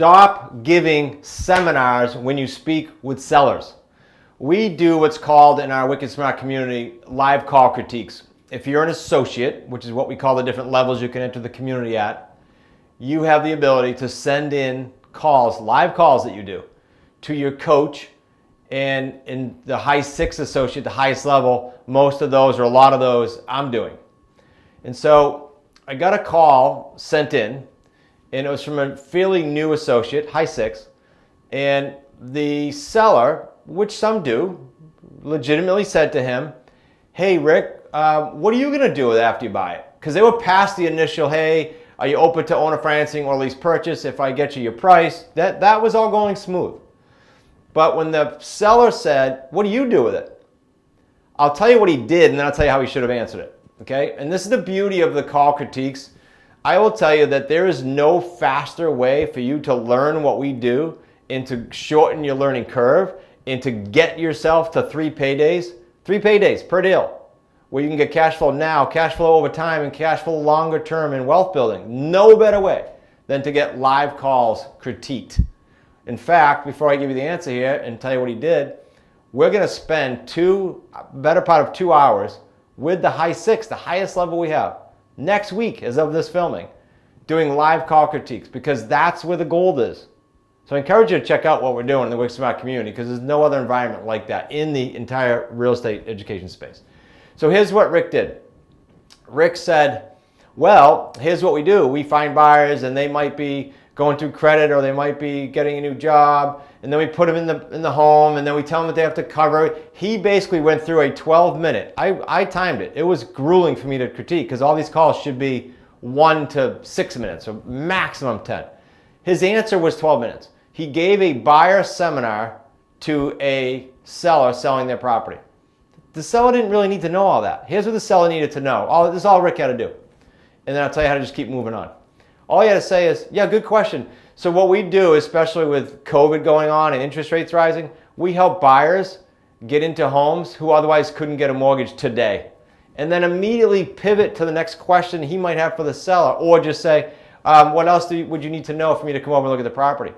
stop giving seminars when you speak with sellers. We do what's called in our Wicked Smart community live call critiques. If you're an associate, which is what we call the different levels you can enter the community at, you have the ability to send in calls, live calls that you do, to your coach. And in the high 6 associate, the highest level, most of those or a lot of those I'm doing. And so I got a call sent in, and it was from a fairly new associate, high 6, and the seller, which some do, legitimately said to him, "Hey Rick, what are you gonna do with it after you buy it?" Because they were past the initial, "Hey, are you open to owner financing or lease purchase if I get you your price?" That was all going smooth. But when the seller said, "What do you do with it?" I'll tell you what he did, and then I'll tell you how he should have answered it. Okay? And this is the beauty of the call critiques. I will tell you that there is no faster way for you to learn what we do and to shorten your learning curve and to get yourself to 3 paydays. 3 paydays per deal, where you can get cash flow now, cash flow over time, and cash flow longer term in wealth building. No better way than to get live calls critiqued. In fact, before I give you the answer here and tell you what he did, we're going to spend better part of 2 hours with the high 6, the highest level we have, next week as of this filming, doing live call critiques, because that's where the gold is. So I encourage you to check out what we're doing in the Wicked Smart community, because there's no other environment like that in the entire real estate education space. So here's what Rick did. Rick said, "Well, here's what we do. We find buyers and they might be going through credit or they might be getting a new job, and then we put them in the home, and then we tell them that they have to cover it." He basically went through a 12-minute. I timed it. It was grueling for me to critique because all these calls should be 1 to 6 minutes or maximum 10. His answer was 12 minutes. He gave a buyer seminar to a seller selling their property. The seller didn't really need to know all that. Here's what the seller needed to know. This is all Rick had to do. And then I'll tell you how to just keep moving on. All you had to say is, "Yeah, good question." So what we do, especially with COVID going on and interest rates rising, we help buyers get into homes who otherwise couldn't get a mortgage today. And then immediately pivot to the next question he might have for the seller, or just say, "What else would you need to know for me to come over and look at the property?"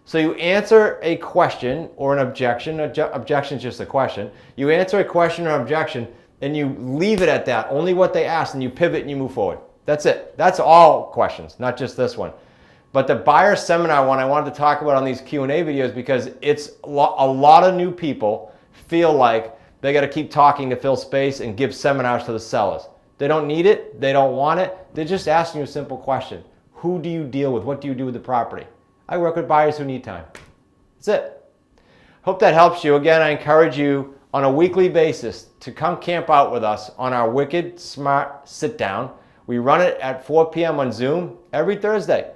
So you answer a question or an objection. Objection is just a question. You answer a question or objection, and you leave it at that, only what they asked, and you pivot and you move forward. That's it. That's all questions, not just this one. But the buyer seminar one I wanted to talk about on these Q&A videos because it's a lot of new people feel like they got to keep talking to fill space and give seminars to the sellers. They don't need it. They don't want it. They're just asking you a simple question. Who do you deal with? What do you do with the property? I work with buyers who need time. That's it. Hope that helps you. Again, I encourage you on a weekly basis to come camp out with us on our Wicked Smart Sit Down. We run it at 4 p.m. on Zoom every Thursday.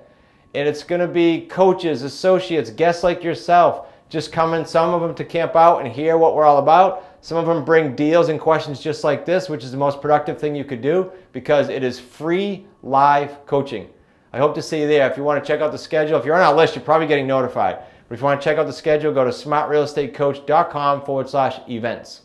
And it's going to be coaches, associates, guests like yourself just coming, some of them to camp out and hear what we're all about. Some of them bring deals and questions just like this, which is the most productive thing you could do because it is free live coaching. I hope to see you there. If you want to check out the schedule, if you're on our list, you're probably getting notified. But if you want to check out the schedule, go to smartrealestatecoach.com/events.